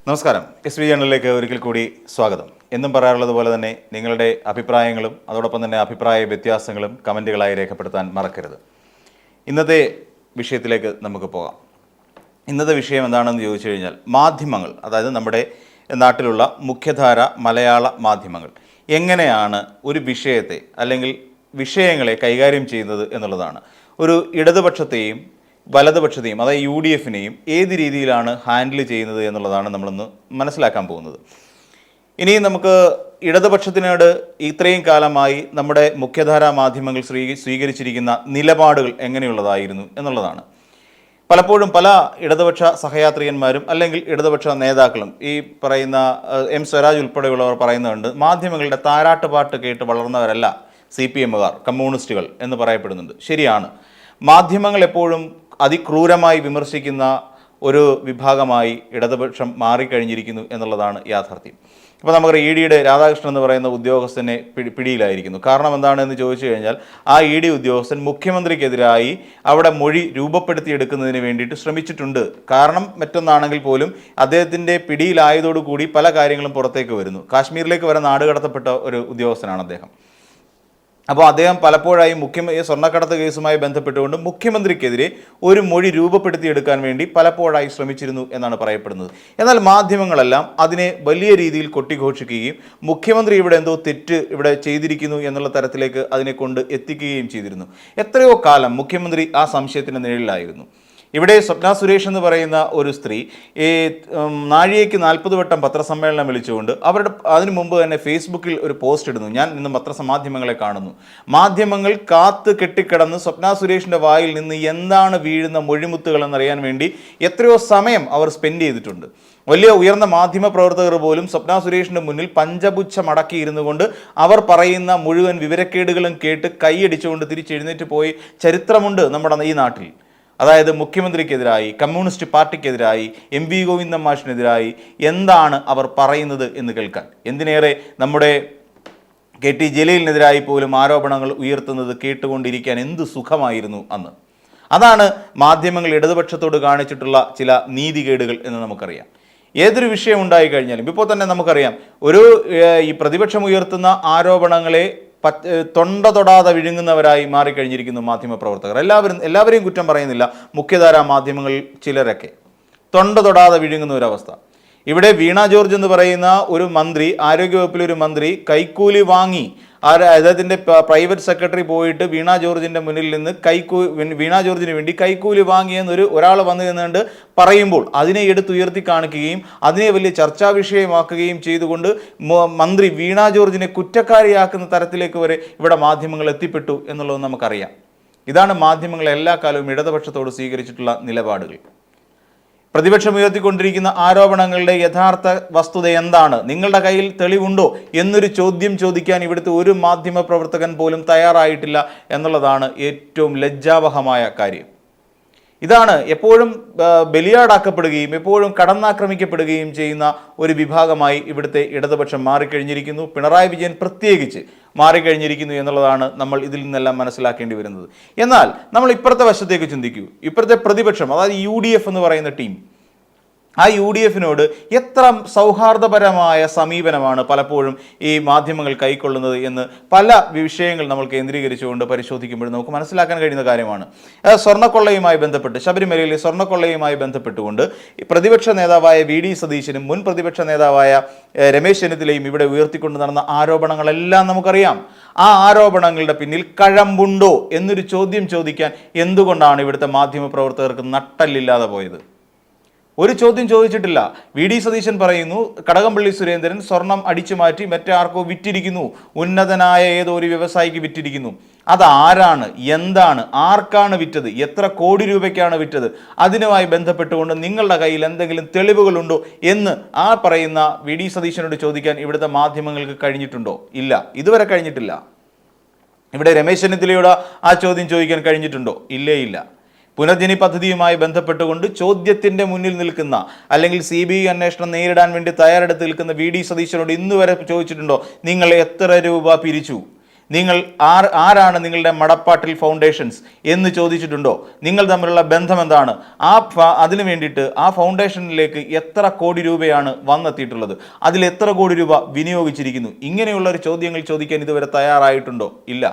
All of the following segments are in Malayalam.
നമസ്കാരം. എസ് വി ജേണലിലേക്ക് ഒരിക്കൽ കൂടി സ്വാഗതം. എന്നും പറയാറുള്ളത് പോലെ തന്നെ നിങ്ങളുടെ അഭിപ്രായങ്ങളും അതോടൊപ്പം തന്നെ അഭിപ്രായ വ്യത്യാസങ്ങളും കമൻറ്റുകളായി രേഖപ്പെടുത്താൻ മറക്കരുത്. ഇന്നത്തെ വിഷയത്തിലേക്ക് നമുക്ക് പോകാം. ഇന്നത്തെ വിഷയം എന്താണെന്ന് ചോദിച്ചു കഴിഞ്ഞാൽ മാധ്യമങ്ങൾ, അതായത് നമ്മുടെ നാട്ടിലുള്ള മുഖ്യധാര മലയാള മാധ്യമങ്ങൾ എങ്ങനെയാണ് ഒരു വിഷയത്തെ അല്ലെങ്കിൽ വിഷയങ്ങളെ കൈകാര്യം ചെയ്യുന്നത് എന്നുള്ളതാണ്. ഒരു ഇടതുപക്ഷത്തെയും വലതുപക്ഷത്തെയും അതായത് UDFനെയും ഏത് രീതിയിലാണ് ഹാൻഡിൽ ചെയ്യുന്നത് എന്നുള്ളതാണ് നമ്മളൊന്ന് മനസ്സിലാക്കാൻ പോകുന്നത്. ഇനി നമുക്ക് ഇടതുപക്ഷത്തിനോട് ഇത്രയും കാലമായി നമ്മുടെ മുഖ്യധാരാ മാധ്യമങ്ങൾ സ്വീകരിച്ചിരിക്കുന്ന നിലപാടുകൾ എങ്ങനെയുള്ളതായിരുന്നു എന്നുള്ളതാണ്. പലപ്പോഴും പല ഇടതുപക്ഷ സഹയാത്രികന്മാരും അല്ലെങ്കിൽ ഇടതുപക്ഷ നേതാക്കളും ഈ പറയുന്ന M സ്വരാജ് ഉൾപ്പെടെയുള്ളവർ പറയുന്നുണ്ട്, മാധ്യമങ്ങളുടെ താരാട്ടുപാട്ട് കേട്ട് വളർന്നവരല്ല CPMകാർ, കമ്മ്യൂണിസ്റ്റുകൾ എന്ന് പറയപ്പെടുന്നുണ്ട്. ശരിയാണ്, മാധ്യമങ്ങൾ എപ്പോഴും അതിക്രൂരമായി വിമർശിക്കുന്ന ഒരു വിഭാഗമായി ഇടതുപക്ഷം മാറിക്കഴിഞ്ഞിരിക്കുന്നു എന്നുള്ളതാണ് യാഥാർത്ഥ്യം. ഇപ്പോൾ നമുക്ക് EDയുടെ രാധാകൃഷ്ണൻ എന്ന് പറയുന്ന ഉദ്യോഗസ്ഥനെ പിടിയിലായിരിക്കുന്നു. കാരണം എന്താണെന്ന് ചോദിച്ചു കഴിഞ്ഞാൽ ആ ED ഉദ്യോഗസ്ഥൻ മുഖ്യമന്ത്രിക്കെതിരായി അവിടെ മൊഴി രൂപപ്പെടുത്തിയെടുക്കുന്നതിന് വേണ്ടിയിട്ട് ശ്രമിച്ചിട്ടുണ്ട്. കാരണം മറ്റൊന്നാണെങ്കിൽ പോലും അദ്ദേഹത്തിൻ്റെ പിടിയിലായതോടുകൂടി പല കാര്യങ്ങളും പുറത്തേക്ക് വരുന്നു. കാശ്മീരിലേക്ക് വരെ നാടുകടത്തപ്പെട്ട ഒരു ഉദ്യോഗസ്ഥനാണ് അദ്ദേഹം. അപ്പോൾ അദ്ദേഹം പലപ്പോഴായി സ്വർണ്ണക്കടത്ത് കേസുമായി ബന്ധപ്പെട്ടുകൊണ്ട് മുഖ്യമന്ത്രിക്കെതിരെ ഒരു മൊഴി രൂപപ്പെടുത്തിയെടുക്കാൻ വേണ്ടി പലപ്പോഴായി ശ്രമിച്ചിരുന്നു എന്നാണ് പറയപ്പെടുന്നത്. എന്നാൽ മാധ്യമങ്ങളെല്ലാം അതിനെ വലിയ രീതിയിൽ കൊട്ടിഘോഷിക്കുകയും മുഖ്യമന്ത്രി ഇവിടെ എന്തോ തെറ്റ് ഇവിടെ ചെയ്തിരിക്കുന്നു എന്നുള്ള തരത്തിലേക്ക് അതിനെ കൊണ്ട് എത്തിക്കുകയും ചെയ്തിരുന്നു. എത്രയോ കാലം മുഖ്യമന്ത്രി ആ സംശയത്തിൻ്റെ നിഴലിലായിരുന്നു. ഇവിടെ സ്വപ്ന സുരേഷ് എന്ന് പറയുന്ന ഒരു സ്ത്രീ നാഴികയ്ക്ക് 40 വട്ടം പത്രസമ്മേളനം വിളിച്ചുകൊണ്ട് അതിനു മുമ്പ് തന്നെ ഫേസ്ബുക്കിൽ ഒരു പോസ്റ്റ് ഇടുന്നു. ഞാൻ ഇന്ന് പത്രമാധ്യമങ്ങളെ കാണുന്നു, മാധ്യമങ്ങൾ കാത്ത് കെട്ടിക്കിടന്ന് സ്വപ്ന സുരേഷിൻ്റെ വായിൽ നിന്ന് എന്താണ് വീഴുന്ന മൊഴിമുത്തുകൾ എന്നറിയാൻ വേണ്ടി എത്രയോ സമയം അവർ സ്പെൻഡ് ചെയ്തിട്ടുണ്ട്. വലിയ ഉയർന്ന മാധ്യമ പ്രവർത്തകർ പോലും സ്വപ്ന സുരേഷിൻ്റെ മുന്നിൽ പഞ്ചപുച്ഛം അടക്കിയിരുന്നു കൊണ്ട് അവർ പറയുന്ന മുഴുവൻ വിവരക്കേടുകളും കേട്ട് കൈയടിച്ചുകൊണ്ട് തിരിച്ചെഴുന്നേറ്റ് പോയി ചരിത്രമുണ്ട് നമ്മുടെ ഈ നാട്ടിൽ. അതായത് മുഖ്യമന്ത്രിക്കെതിരായി, കമ്മ്യൂണിസ്റ്റ് പാർട്ടിക്കെതിരായി, MV ഗോവിന്ദൻ മാഷിനെതിരായി എന്താണ് അവർ പറയുന്നത് എന്ന് കേൾക്കാൻ. എന്തിനേറെ നമ്മുടെ KT ജലീലിനെതിരായി പോലും ആരോപണങ്ങൾ ഉയർത്തുന്നത് കേട്ടുകൊണ്ടിരിക്കാൻ എന്ത് സുഖമായിരുന്നു അന്ന്. അതാണ് മാധ്യമങ്ങൾ ഇടതുപക്ഷത്തോട് കാണിച്ചിട്ടുള്ള ചില നീതികേടുകൾ എന്ന് നമുക്കറിയാം. ഏതൊരു വിഷയം ഉണ്ടായി കഴിഞ്ഞാലും ഇപ്പോൾ തന്നെ നമുക്കറിയാം, ഈ പ്രതിപക്ഷം ഉയർത്തുന്ന ആരോപണങ്ങളെ തൊണ്ട തൊടാതെ വിഴുങ്ങുന്നവരായി മാറിക്കഴിഞ്ഞിരിക്കുന്നു മാധ്യമപ്രവർത്തകർ. എല്ലാവരെയും കുറ്റം പറയുന്നില്ല, മുഖ്യധാരാ മാധ്യമങ്ങൾ ചിലരൊക്കെ തൊണ്ട തൊടാതെ വിഴുങ്ങുന്ന ഒരവസ്ഥ. ഇവിടെ വീണ ജോർജ് എന്ന് പറയുന്ന ഒരു മന്ത്രി, ആരോഗ്യവകുപ്പിലെ ഒരു മന്ത്രി കൈക്കൂലി വാങ്ങി, അദ്ദേഹത്തിൻ്റെ പ്രൈവറ്റ് സെക്രട്ടറി പോയിട്ട് വീണ ജോർജിൻ്റെ മുന്നിൽ നിന്ന് വീണ ജോർജിന് വേണ്ടി കൈക്കൂലി വാങ്ങിയെന്നൊരു ഒരാൾ വന്നു നിന്നുകൊണ്ട് പറയുമ്പോൾ അതിനെ എടുത്തുയർത്തി കാണിക്കുകയും അതിനെ വലിയ ചർച്ചാ വിഷയമാക്കുകയും ചെയ്തുകൊണ്ട് മന്ത്രി വീണ ജോർജിനെ കുറ്റക്കാരിയാക്കുന്ന തരത്തിലേക്ക് വരെ ഇവിടെ മാധ്യമങ്ങൾ എത്തിപ്പെട്ടു എന്നുള്ളത് നമുക്കറിയാം. ഇതാണ് മാധ്യമങ്ങൾ എല്ലാ കാലവും ഇടതുപക്ഷത്തോട് സ്വീകരിച്ചിട്ടുള്ള നിലപാടുകൾ. പ്രതിപക്ഷം ഉയർത്തിക്കൊണ്ടിരിക്കുന്ന ആരോപണങ്ങളുടെ യഥാർത്ഥ വസ്തുത എന്താണ്, നിങ്ങളുടെ കയ്യിൽ തെളിവുണ്ടോ എന്നൊരു ചോദ്യം ചോദിക്കാൻ ഇവിടുത്തെ ഒരു മാധ്യമ പ്രവർത്തകൻ പോലും തയ്യാറായിട്ടില്ല എന്നുള്ളതാണ് ഏറ്റവും ലജ്ജാവഹമായ കാര്യം. ഇതാണ് എപ്പോഴും ബലിയാടാക്കപ്പെടുകയും എപ്പോഴും കടന്നാക്രമിക്കപ്പെടുകയും ചെയ്യുന്ന ഒരു വിഭാഗമായി ഇവിടുത്തെ ഇടതുപക്ഷം മാറിക്കഴിഞ്ഞിരിക്കുന്നു. പിണറായി വിജയൻ പ്രത്യേകിച്ച് മാറിക്കഴിഞ്ഞിരിക്കുന്നു എന്നുള്ളതാണ് നമ്മൾ ഇതിൽ നിന്നെല്ലാം മനസ്സിലാക്കേണ്ടി വരുന്നത്. എന്നാൽ നമ്മൾ ഇപ്പുറത്തെ വശത്തേക്ക് ചിന്തിക്കൂ. ഇപ്പുറത്തെ പ്രതിപക്ഷം, അതായത് UDF എന്ന് പറയുന്ന ടീം, ആ UDFനോട് എത്ര സൗഹാർദ്ദപരമായ സമീപനമാണ് പലപ്പോഴും ഈ മാധ്യമങ്ങൾ കൈക്കൊള്ളുന്നത് എന്ന് പല വിഷയങ്ങൾ നമ്മൾ കേന്ദ്രീകരിച്ചുകൊണ്ട് പരിശോധിക്കുമ്പോൾ നമുക്ക് മനസ്സിലാക്കാൻ കഴിയുന്ന കാര്യമാണ്. സ്വർണ്ണക്കൊള്ളയുമായി ബന്ധപ്പെട്ട്, ശബരിമലയിലെ സ്വർണ്ണക്കൊള്ളയുമായി ബന്ധപ്പെട്ടുകൊണ്ട് പ്രതിപക്ഷ നേതാവായ VD സതീശനും മുൻ പ്രതിപക്ഷ നേതാവായ രമേശ് ചെന്നിത്തലയും ഇവിടെ ഉയർത്തിക്കൊണ്ട് നടന്ന ആരോപണങ്ങളെല്ലാം നമുക്കറിയാം. ആ ആരോപണങ്ങളുടെ പിന്നിൽ കഴമ്പുണ്ടോ എന്നൊരു ചോദ്യം ചോദിക്കാൻ എന്തുകൊണ്ടാണ് ഇവിടുത്തെ മാധ്യമ പ്രവർത്തകർക്ക് നട്ടല്ലില്ലാതെ പോയത്? ഒരു ചോദ്യം ചോദിച്ചിട്ടില്ല. VD സതീശൻ പറയുന്നു, കടകംപള്ളി സുരേന്ദ്രൻ സ്വർണം അടിച്ചു മാറ്റി മറ്റാർക്കോ വിറ്റിരിക്കുന്നു, ഉന്നതനായ ഏതോ ഒരു വ്യവസായിക്ക് വിറ്റിരിക്കുന്നു. അതാരാണ്, എന്താണ്, ആർക്കാണ് വിറ്റത്, എത്ര കോടി രൂപയ്ക്കാണ് വിറ്റത്, അതിനുമായി ബന്ധപ്പെട്ടുകൊണ്ട് നിങ്ങളുടെ കയ്യിൽ എന്തെങ്കിലും തെളിവുകളുണ്ടോ എന്ന് ആ പറയുന്ന VD സതീശനോട് ചോദിക്കാൻ ഇവിടുത്തെ മാധ്യമങ്ങൾക്ക് കഴിഞ്ഞിട്ടുണ്ടോ? ഇല്ല, ഇതുവരെ കഴിഞ്ഞിട്ടില്ല. ഇവിടെ രമേശ് ചെന്നിത്തലയോട് ആ ചോദ്യം ചോദിക്കാൻ കഴിഞ്ഞിട്ടുണ്ടോ? ഇല്ലേ, ഇല്ല. പുനർജനി പദ്ധതിയുമായി ബന്ധപ്പെട്ടുകൊണ്ട് ചോദ്യത്തിൻ്റെ മുന്നിൽ നിൽക്കുന്ന അല്ലെങ്കിൽ CBI അന്വേഷണം നേരിടാൻ വേണ്ടി തയ്യാറെടുത്ത് നിൽക്കുന്ന VD സതീശനോട് ഇന്നുവരെ ചോദിച്ചിട്ടുണ്ടോ, നിങ്ങൾ എത്ര രൂപ പിരിച്ചു, നിങ്ങൾ ആരാണ് നിങ്ങളുടെ മടപ്പാട്ടിൽ ഫൗണ്ടേഷൻസ് എന്ന് ചോദിച്ചിട്ടുണ്ടോ? നിങ്ങൾ തമ്മിലുള്ള ബന്ധം എന്താണ്? അതിനു വേണ്ടിയിട്ട് ആ ഫൗണ്ടേഷനിലേക്ക് എത്ര കോടി രൂപയാണ് വന്നെത്തിയിട്ടുള്ളത്? അതിൽ എത്ര കോടി രൂപ വിനിയോഗിച്ചിരിക്കുന്നു? ഇങ്ങനെയുള്ള ഒരു ചോദ്യങ്ങൾ ചോദിക്കാൻ ഇതുവരെ തയ്യാറായിട്ടുണ്ടോ? ഇല്ല.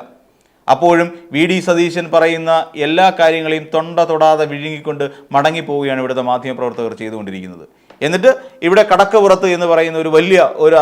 അപ്പോഴും വി ഡി സതീശൻ പറയുന്ന എല്ലാ കാര്യങ്ങളെയും തൊണ്ട തൊടാതെ വിഴുങ്ങിക്കൊണ്ട് മടങ്ങിപ്പോവുകയാണ് ഇവിടുത്തെ മാധ്യമപ്രവർത്തകർ ചെയ്തുകൊണ്ടിരിക്കുന്നത്. എന്നിട്ട് ഇവിടെ കടക്കപ്പുറത്ത് എന്ന് പറയുന്ന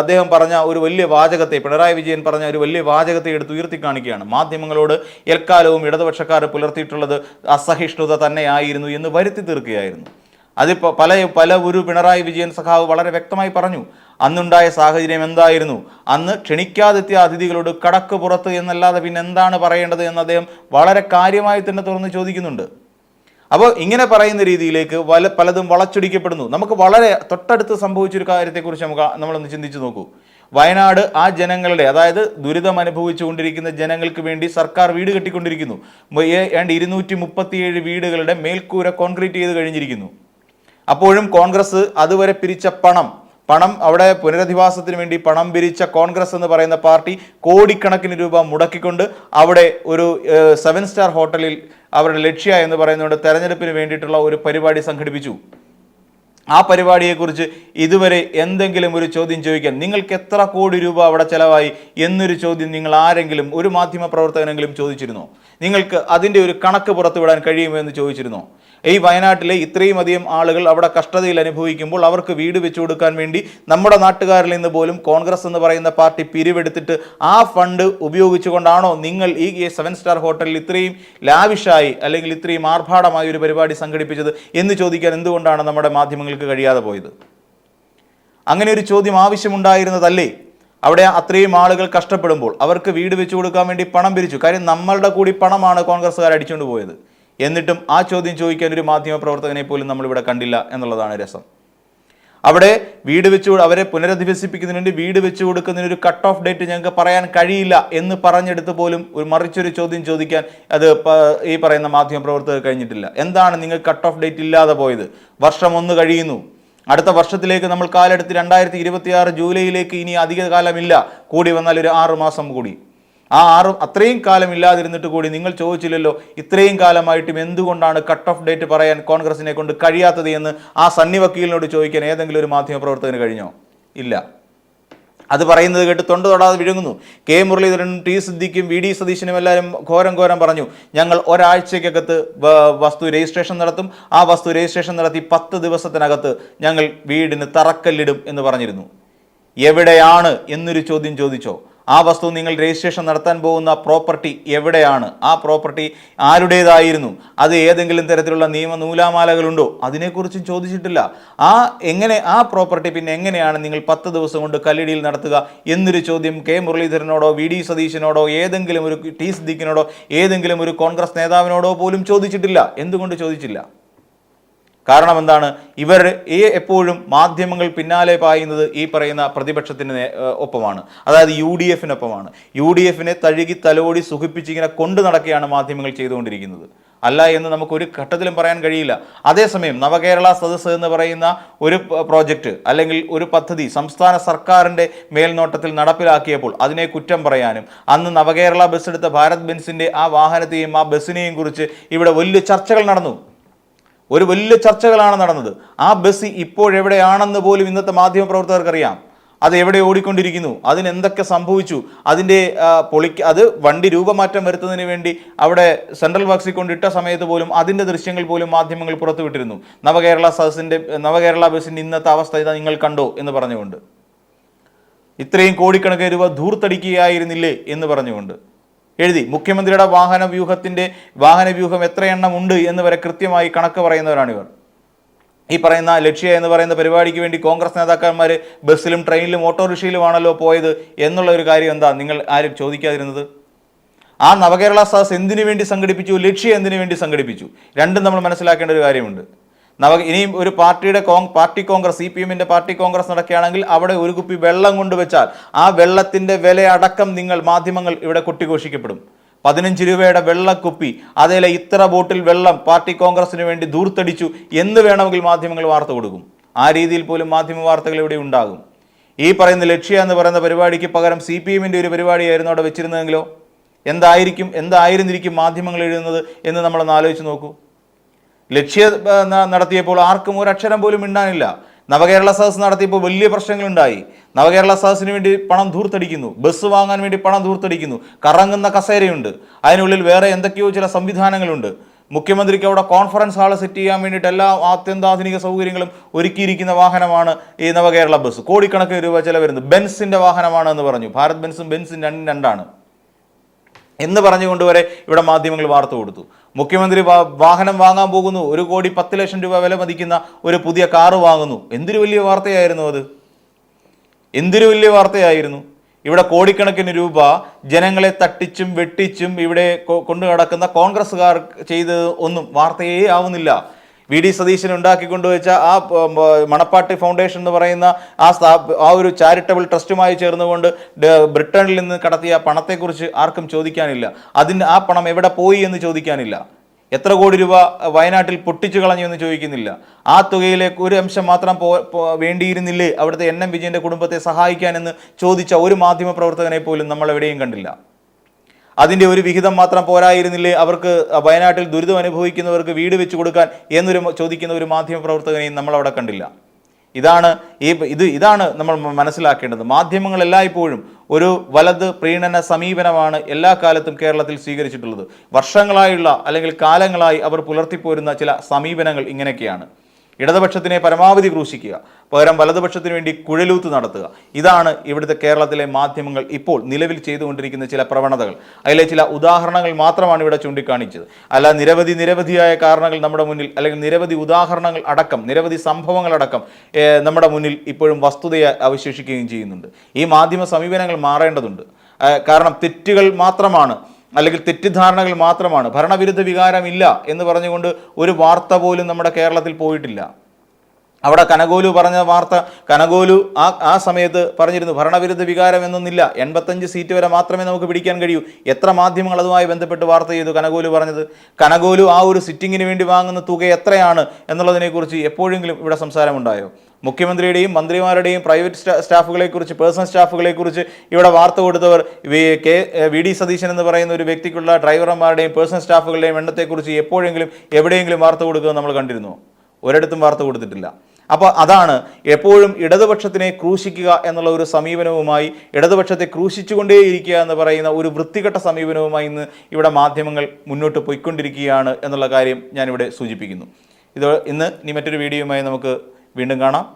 അദ്ദേഹം പറഞ്ഞ ഒരു വലിയ വാചകത്തെ, പിണറായി വിജയൻ പറഞ്ഞ ഒരു വലിയ വാചകത്തെ എടുത്ത് ഉയർത്തി കാണിക്കുകയാണ്. മാധ്യമങ്ങളോട് എക്കാലവും ഇടതുപക്ഷക്കാർ പുലർത്തിയിട്ടുള്ളത് അസഹിഷ്ണുത തന്നെയായിരുന്നു എന്ന് വരുത്തി തീർക്കുകയായിരുന്നു. അതിപ്പോൾ പല ഒരു പിണറായി വിജയൻ സഖാവ് വളരെ വ്യക്തമായി പറഞ്ഞു. അന്നുണ്ടായ സാഹചര്യം എന്തായിരുന്നു? അന്ന് ക്ഷണിക്കാതെത്തിയ അതിഥികളോട് കടക്ക് പുറത്ത് എന്നല്ലാതെ പിന്നെ എന്താണ് പറയേണ്ടത് എന്ന് അദ്ദേഹം വളരെ കാര്യമായി തന്നെ തുറന്ന് ചോദിക്കുന്നുണ്ട്. അപ്പോൾ ഇങ്ങനെ പറയുന്ന രീതിയിലേക്ക് പലതും വളച്ചൊടിക്കപ്പെടുന്നു. നമുക്ക് വളരെ തൊട്ടടുത്ത് സംഭവിച്ചൊരു കാര്യത്തെക്കുറിച്ച് നമ്മളൊന്ന് ചിന്തിച്ചു നോക്കൂ. വയനാട് ആ ജനങ്ങളുടെ, അതായത് ദുരിതം അനുഭവിച്ചുകൊണ്ടിരിക്കുന്ന ജനങ്ങൾക്ക് വേണ്ടി സർക്കാർ വീട് കെട്ടിക്കൊണ്ടിരിക്കുന്നു. 237 വീടുകളുടെ മേൽക്കൂര കോൺക്രീറ്റ് ചെയ്ത് കഴിഞ്ഞിരിക്കുന്നു. അപ്പോഴും കോൺഗ്രസ് അതുവരെ പിരിച്ച പണം അവിടെ പുനരധിവാസത്തിന് വേണ്ടി പണം പിരിച്ച കോൺഗ്രസ് എന്ന് പറയുന്ന പാർട്ടി കോടിക്കണക്കിന് രൂപ മുടക്കിക്കൊണ്ട് അവിടെ ഒരു 7 സ്റ്റാർ ഹോട്ടലിൽ അവരുടെ ലക്ഷ്യ എന്ന് പറയുന്നതുകൊണ്ട് തെരഞ്ഞെടുപ്പിന് വേണ്ടിയിട്ടുള്ള ഒരു പരിപാടി സംഘടിപ്പിച്ചു. ആ പരിപാടിയെക്കുറിച്ച് ഇതുവരെ എന്തെങ്കിലും ഒരു ചോദ്യം ചോദിക്കാൻ, നിങ്ങൾക്ക് എത്ര കോടി രൂപ അവിടെ ചെലവായി എന്നൊരു ചോദ്യം നിങ്ങൾ ആരെങ്കിലും, ഒരു മാധ്യമ പ്രവർത്തകനെങ്കിലും ചോദിച്ചിരുന്നോ? നിങ്ങൾക്ക് അതിൻ്റെ ഒരു കണക്ക് പുറത്തുവിടാൻ കഴിയുമോ എന്ന് ചോദിച്ചിരുന്നോ? ഈ വയനാട്ടിലെ ഇത്രയും അധികം ആളുകൾ അവിടെ കഷ്ടതയിൽ അനുഭവിക്കുമ്പോൾ അവർക്ക് വീട് വെച്ചു കൊടുക്കാൻ വേണ്ടി നമ്മുടെ നാട്ടുകാരിൽ നിന്ന് പോലും കോൺഗ്രസ് എന്ന് പറയുന്ന പാർട്ടി പിരിവെടുത്തിട്ട് ആ ഫണ്ട് ഉപയോഗിച്ചുകൊണ്ടാണോ നിങ്ങൾ ഈ 7 സ്റ്റാർ ഹോട്ടലിൽ ഇത്രയും ലാവിഷായി അല്ലെങ്കിൽ ഇത്രയും ആർഭാടമായ ഒരു പരിപാടി സംഘടിപ്പിച്ചത് എന്ന് ചോദിക്കാൻ എന്തുകൊണ്ടാണ് നമ്മുടെ മാധ്യമങ്ങൾക്ക് കഴിയാതെ പോയത്? അങ്ങനെ ഒരു ചോദ്യം ആവശ്യമുണ്ടായിരുന്നതല്ലേ? അവിടെ അത്രയും ആളുകൾ കഷ്ടപ്പെടുമ്പോൾ അവർക്ക് വീട് വെച്ചു കൊടുക്കാൻ വേണ്ടി പണം പിരിച്ചു. കാര്യം നമ്മളുടെ കൂടി പണമാണ് കോൺഗ്രസ്സുകാർ അടിച്ചുകൊണ്ട് പോയത്. എന്നിട്ടും ആ ചോദ്യം ചോദിക്കാൻ ഒരു മാധ്യമ പ്രവർത്തകനെ പോലും നമ്മളിവിടെ കണ്ടില്ല എന്നുള്ളതാണ് രസം. അവിടെ അവരെ പുനരധിവസിപ്പിക്കുന്നതിന് വേണ്ടി വീട് വെച്ചു കൊടുക്കുന്നതിന് ഒരു കട്ട് ഓഫ് ഡേറ്റ് ഞങ്ങൾക്ക് പറയാൻ കഴിയില്ല എന്ന് പറഞ്ഞെടുത്ത് പോലും മറിച്ചൊരു ചോദ്യം ചോദിക്കാൻ അത് ഈ പറയുന്ന മാധ്യമ പ്രവർത്തകർ കഴിഞ്ഞിട്ടില്ല. എന്താണ് നിങ്ങൾ കട്ട് ഓഫ് ഡേറ്റ് ഇല്ലാതെ പോയത്? വർഷം 1 കഴിയുന്നു. അടുത്ത വർഷത്തിലേക്ക് നമ്മൾ കാലെടുത്ത് 2026 ജൂലൈയിലേക്ക് ഇനി അധിക കാലമില്ല, കൂടി വന്നാൽ ഒരു 6 മാസം കൂടി. അത്രയും കാലം ഇല്ലാതിരുന്നിട്ട് കൂടി നിങ്ങൾ ചോദിച്ചില്ലല്ലോ ഇത്രയും കാലമായിട്ടും എന്തുകൊണ്ടാണ് കട്ട് ഓഫ് ഡേറ്റ് പറയാൻ കോൺഗ്രസിനെ കൊണ്ട് കഴിയാത്തത് എന്ന് ആ സണ്ണി വക്കീലിനോട് ചോദിക്കാൻ ഏതെങ്കിലും ഒരു മാധ്യമ പ്രവർത്തകന് കഴിഞ്ഞോ? ഇല്ല. അത് പറയുന്നത് കേട്ട് തൊണ്ട് തൊടാതെ വിഴുങ്ങുന്നു. കെ മുരളീധരനും ടി സിദ്ദിഖും വി ഡി സതീശനും എല്ലാവരും ഘോരം പറഞ്ഞു, ഞങ്ങൾ ഒരാഴ്ചക്കകത്ത് വസ്തു രജിസ്ട്രേഷൻ നടത്തും, ആ വസ്തു രജിസ്ട്രേഷൻ നടത്തി 10 ദിവസത്തിനകത്ത് ഞങ്ങൾ വീടിന് തറക്കല്ലിടും എന്ന് പറഞ്ഞിരുന്നു. എവിടെയാണ് എന്നൊരു ചോദ്യം ചോദിച്ചോ? ആ വസ്തു നിങ്ങൾ രജിസ്ട്രേഷൻ നടത്താൻ പോകുന്ന പ്രോപ്പർട്ടി എവിടെയാണ്? ആ പ്രോപ്പർട്ടി ആരുടേതായിരുന്നു? അത് ഏതെങ്കിലും തരത്തിലുള്ള നിയമ നൂലാമാലകളുണ്ടോ? അതിനെക്കുറിച്ചും ചോദിച്ചിട്ടില്ല. ആ പ്രോപ്പർട്ടി പിന്നെ എങ്ങനെയാണ് നിങ്ങൾ 10 ദിവസം കൊണ്ട് കല്ലിടിയിൽ നടത്തുക എന്നൊരു ചോദ്യം കെ മുരളീധരനോടോ വി ഡി സതീശനോടോ ഏതെങ്കിലും ഒരു ടി സിദ്ദിഖിനോടോ ഏതെങ്കിലും ഒരു കോൺഗ്രസ് നേതാവിനോടോ പോലും ചോദിച്ചിട്ടില്ല. എന്തുകൊണ്ട് ചോദിച്ചില്ല? കാരണം എന്താണ്? ഇവർ എപ്പോഴും മാധ്യമങ്ങൾ പിന്നാലെ പായുന്നത് ഈ പറയുന്ന പ്രതിപക്ഷത്തിന് ഒപ്പമാണ്, അതായത് UDF-നൊപ്പമാണ്. UDF-നെ തഴുകി തലോടി സുഖിപ്പിച്ചിങ്ങനെ കൊണ്ടു നടക്കുകയാണ് മാധ്യമങ്ങൾ ചെയ്തുകൊണ്ടിരിക്കുന്നത്. അല്ല എന്ന് നമുക്കൊരു ഘട്ടത്തിലും പറയാൻ കഴിയില്ല. അതേസമയം നവകേരള സദസ്സ് എന്ന് പറയുന്ന ഒരു പ്രോജക്റ്റ് അല്ലെങ്കിൽ ഒരു പദ്ധതി സംസ്ഥാന സർക്കാരിൻ്റെ മേൽനോട്ടത്തിൽ നടപ്പിലാക്കിയപ്പോൾ അതിനെ കുറ്റം പറയാനും അന്ന് നവകേരള ബസ് എടുത്ത ഭാരത് ബെൻസിൻ്റെ ആ വാഹനത്തെയും ആ ബസ്സിനെയും കുറിച്ച് ഇവിടെ വലിയ ചർച്ചകൾ നടന്നു. വലിയ ചർച്ചകളാണ് നടന്നത്. ആ ബസ് ഇപ്പോഴെവിടെയാണെന്ന് പോലും ഇന്നത്തെ മാധ്യമപ്രവർത്തകർക്കറിയാം. അത് എവിടെ ഓടിക്കൊണ്ടിരിക്കുന്നു, അതിനെന്തൊക്കെ സംഭവിച്ചു, അതിൻ്റെ അത് വണ്ടി രൂപമാറ്റം വരുത്തുന്നതിന് വേണ്ടി അവിടെ സെൻട്രൽ വർക്സിൽ കൊണ്ടിട്ട സമയത്ത് പോലും അതിൻ്റെ ദൃശ്യങ്ങൾ പോലും മാധ്യമങ്ങൾ പുറത്തുവിട്ടിരുന്നു. നവകേരള ബസ്സിൻ്റെ ഇന്നത്തെ അവസ്ഥ ഇതാ നിങ്ങൾ കണ്ടോ എന്ന് പറഞ്ഞുകൊണ്ട്, ഇത്രയും കോടിക്കണക്കിന് രൂപ ധൂർത്തടിക്കുകയായിരുന്നില്ലേ എന്ന് പറഞ്ഞുകൊണ്ട് എഴുതി. മുഖ്യമന്ത്രിയുടെ വാഹനവ്യൂഹം എത്ര എണ്ണം ഉണ്ട് എന്ന് വരെ കൃത്യമായി കണക്ക് പറയുന്നവരാണിവർ. ഈ പറയുന്ന ലക്ഷ്യ എന്ന് പറയുന്ന പരിപാടിക്ക് വേണ്ടി കോൺഗ്രസ് നേതാക്കന്മാർ ബസ്സിലും ട്രെയിനിലും ഓട്ടോറിക്ഷയിലുമാണല്ലോ പോയത് എന്നുള്ള ഒരു കാര്യം എന്താ നിങ്ങൾ ആരും ചോദിക്കാതിരുന്നത്? ആ നവകേരള സദസ് എന്തിനു വേണ്ടി സംഘടിപ്പിച്ചു, ലക്ഷ്യ എന്തിനു വേണ്ടി സംഘടിപ്പിച്ചു? രണ്ടും നമ്മൾ മനസ്സിലാക്കേണ്ട ഒരു കാര്യമുണ്ട്. ഇനിയും ഒരു പാർട്ടി കോൺഗ്രസ് CPM-ന്റെ പാർട്ടി കോൺഗ്രസ് നടക്കുകയാണെങ്കിൽ അവിടെ ഒരു കുപ്പി വെള്ളം കൊണ്ടുവച്ചാൽ ആ വെള്ളത്തിന്റെ വില അടക്കം മാധ്യമങ്ങൾ ഇവിടെ കൊട്ടിഘോഷിക്കപ്പെടും. 15 രൂപയുടെ വെള്ളക്കുപ്പി, അതേലെ ഇത്ര ബോട്ടിൽ വെള്ളം പാർട്ടി കോൺഗ്രസിന് വേണ്ടി ധൂർത്തടിച്ചു എന്ന് വേണമെങ്കിൽ മാധ്യമങ്ങൾ വാർത്ത കൊടുക്കും. ആ രീതിയിൽ പോലും മാധ്യമ വാർത്തകൾ ഇവിടെ ഉണ്ടാകും. ഈ പറയുന്ന ലക്ഷ്യ എന്ന് പറയുന്ന പരിപാടിക്ക് പകരം CPM-ന്റെ ഒരു പരിപാടിയായിരുന്നു അവിടെ വെച്ചിരുന്നതെങ്കിലോ എന്തായിരുന്നിരിക്കും മാധ്യമങ്ങൾ എഴുതുന്നത് എന്ന് നമ്മളൊന്ന് ആലോചിച്ച് നോക്കൂ. ലക്ഷ്യ നടത്തിയപ്പോൾ ആർക്കും ഒരു അക്ഷരം പോലും മിണ്ടാനില്ല. നവകേരള സദസ് നടത്തിയപ്പോൾ വലിയ പ്രശ്നങ്ങളുണ്ടായി. നവകേരള സദസ്സിന് വേണ്ടി പണം ധൂർത്തടിക്കുന്നു, ബസ് വാങ്ങാൻ വേണ്ടി പണം ധൂർത്തടിക്കുന്നു, കറങ്ങുന്ന കസേരയുണ്ട്, അതിനുള്ളിൽ വേറെ എന്തൊക്കെയോ ചില സംവിധാനങ്ങളുണ്ട്. മുഖ്യമന്ത്രിക്ക് അവിടെ കോൺഫറൻസ് ഹാൾ സെറ്റ് ചെയ്യാൻ വേണ്ടിയിട്ട് എല്ലാ അത്യന്താധുനിക സൗകര്യങ്ങളും ഒരുക്കിയിരിക്കുന്ന വാഹനമാണ് ഈ നവകേരള ബസ്. കോടിക്കണക്കിന് രൂപ ചിലവരുന്നത്. ബെൻസിന്റെ വാഹനമാണ് എന്ന് പറഞ്ഞു. ഭാരത് ബെൻസും രണ്ടാണ് എന്ന് പറഞ്ഞുകൊണ്ട് വരെ ഇവിടെ മാധ്യമങ്ങൾ വാർത്ത കൊടുത്തു. മുഖ്യമന്ത്രി വാഹനം വാങ്ങാൻ പോകുന്നു, 1,10,00,000 രൂപ വില മതിക്കുന്ന ഒരു പുതിയ കാറ് വാങ്ങുന്നു. എന്തൊരു വലിയ വാർത്തയായിരുന്നു അത്, എന്തൊരു വലിയ വാർത്തയായിരുന്നു. ഇവിടെ കോടിക്കണക്കിന് രൂപ ജനങ്ങളെ തട്ടിച്ചും വെട്ടിച്ചും ഇവിടെ കൊണ്ടു നടക്കുന്ന കോൺഗ്രസ്സുകാർ ചെയ്തത് ഒന്നും വാർത്തയേ ആവുന്നില്ല. വി.ഡി. സതീശൻ ഉണ്ടാക്കിക്കൊണ്ടുവച്ച ആ മണപ്പാട്ടി ഫൗണ്ടേഷൻ എന്ന് പറയുന്ന ആ ഒരു ചാരിറ്റബിൾ ട്രസ്റ്റുമായി ചേർന്നുകൊണ്ട് ബ്രിട്ടനിൽ നിന്ന് കടത്തിയ പണത്തെക്കുറിച്ച് ആർക്കും ചോദിക്കാനില്ല. ആ പണം എവിടെ പോയി എന്ന് ചോദിക്കാനില്ല. എത്ര കോടി രൂപ വയനാട്ടിൽ പൊട്ടിച്ചു കളഞ്ഞു എന്ന് ചോദിക്കുന്നില്ല. ആ തുകയിലേക്ക് ഒരു അംശം മാത്രം വേണ്ടിയിരുന്നില്ലേ അവിടുത്തെ NM വിജയന്റെ കുടുംബത്തെ സഹായിക്കാനെന്ന് ചോദിച്ച ഒരു മാധ്യമ പ്രവർത്തകനെ പോലും നമ്മൾ എവിടെയും കണ്ടില്ല. അതിൻ്റെ ഒരു വിഹിതം മാത്രം പോരായിരുന്നില്ലേ അവർക്ക് വയനാട്ടിൽ ദുരിതം അനുഭവിക്കുന്നവർക്ക് വീട് വെച്ച് കൊടുക്കാൻ ചോദിക്കുന്ന ഒരു മാധ്യമ പ്രവർത്തകനെയും നമ്മൾ അവിടെ കണ്ടില്ല. ഇതാണ് നമ്മൾ മനസ്സിലാക്കേണ്ടത്. മാധ്യമങ്ങൾ എല്ലായ്പ്പോഴും ഒരു വലത് പ്രീണന സമീപനമാണ് എല്ലാ കാലത്തും കേരളത്തിൽ സ്വീകരിച്ചിട്ടുള്ളത്. വർഷങ്ങളായുള്ള അല്ലെങ്കിൽ കാലങ്ങളായി അവർ പുലർത്തിപ്പോരുന്ന ചില സമീപനങ്ങൾ ഇങ്ങനെയൊക്കെയാണ്. ഇടതുപക്ഷത്തിനെ പരമാവധി ക്രൂശിക്കുക, പകരം വലതുപക്ഷത്തിന് വേണ്ടി കുഴലൂത്ത് നടത്തുക. ഇതാണ് ഇവിടുത്തെ കേരളത്തിലെ മാധ്യമങ്ങൾ ഇപ്പോൾ നിലവിൽ ചില പ്രവണതകൾ. അതിലെ ചില ഉദാഹരണങ്ങൾ മാത്രമാണ് ഇവിടെ ചൂണ്ടിക്കാണിച്ചത്. അല്ല, നിരവധിയായ കാരണങ്ങൾ നമ്മുടെ മുന്നിൽ, അല്ലെങ്കിൽ നിരവധി ഉദാഹരണങ്ങൾ അടക്കം, നിരവധി സംഭവങ്ങളടക്കം നമ്മുടെ മുന്നിൽ ഇപ്പോഴും വസ്തുതയെ അവശേഷിക്കുകയും ചെയ്യുന്നുണ്ട്. ഈ മാധ്യമ സമീപനങ്ങൾ മാറേണ്ടതുണ്ട്. കാരണം തെറ്റുകൾ മാത്രമാണ്, അല്ലെങ്കിൽ തെറ്റിദ്ധാരണകൾ മാത്രമാണ്. ഭരണവിരുദ്ധ വികാരമില്ല എന്ന് പറഞ്ഞുകൊണ്ട് ഒരു വാർത്ത പോലും നമ്മുടെ കേരളത്തിൽ പോയിട്ടില്ല. അവിടെ കനകോലു പറഞ്ഞ വാർത്ത, കനകോലു ആ സമയത്ത് പറഞ്ഞിരുന്നു ഭരണവിരുദ്ധ വികാരം എന്നൊന്നില്ല, 85 സീറ്റ് വരെ മാത്രമേ നമുക്ക് പിടിക്കാൻ കഴിയൂ. എത്ര മാധ്യമങ്ങൾ അതുമായി ബന്ധപ്പെട്ട് വാർത്ത ചെയ്തു കനകോലു പറഞ്ഞത്? കനകോലു ആ ഒരു സിറ്റിങ്ങിന് വേണ്ടി വാങ്ങുന്ന തുക എത്രയാണ് എന്നുള്ളതിനെക്കുറിച്ച് എപ്പോഴെങ്കിലും ഇവിടെ സംസാരമുണ്ടായോ? മുഖ്യമന്ത്രിയുടെയും മന്ത്രിമാരുടെയും പ്രൈവറ്റ് സ്റ്റാഫുകളെക്കുറിച്ച്, പേഴ്സണൽ സ്റ്റാഫുകളെക്കുറിച്ച് ഇവിടെ വാർത്ത കൊടുത്തവർ വി.ഡി. സതീശൻ എന്ന് പറയുന്ന ഒരു വ്യക്തിക്കുള്ള ഡ്രൈവർമാരുടെയും പേഴ്സണൽ സ്റ്റാഫുകളുടെയും എണ്ണത്തെക്കുറിച്ച് എപ്പോഴെങ്കിലും വാർത്ത കൊടുക്കുക നമ്മൾ കണ്ടിരുന്നു? ഒരിടത്തും വാർത്ത കൊടുത്തിട്ടില്ല. അപ്പോൾ അതാണ് എപ്പോഴും ഇടതുപക്ഷത്തിനെ ക്രൂശിക്കുക എന്നുള്ള ഒരു സമീപനവുമായി, ഇടതുപക്ഷത്തെ ക്രൂശിച്ചുകൊണ്ടേയിരിക്കുക എന്ന് പറയുന്ന ഒരു വൃത്തികെട്ട സമീപനവുമായി ഇവിടെ മാധ്യമങ്ങൾ മുന്നോട്ട് പോയിക്കൊണ്ടിരിക്കുകയാണ് എന്നുള്ള കാര്യം ഞാനിവിടെ സൂചിപ്പിക്കുന്നു. ഇനി മറ്റൊരു വീഡിയോയുമായി നമുക്ക് വീണ്ടും കാണാം.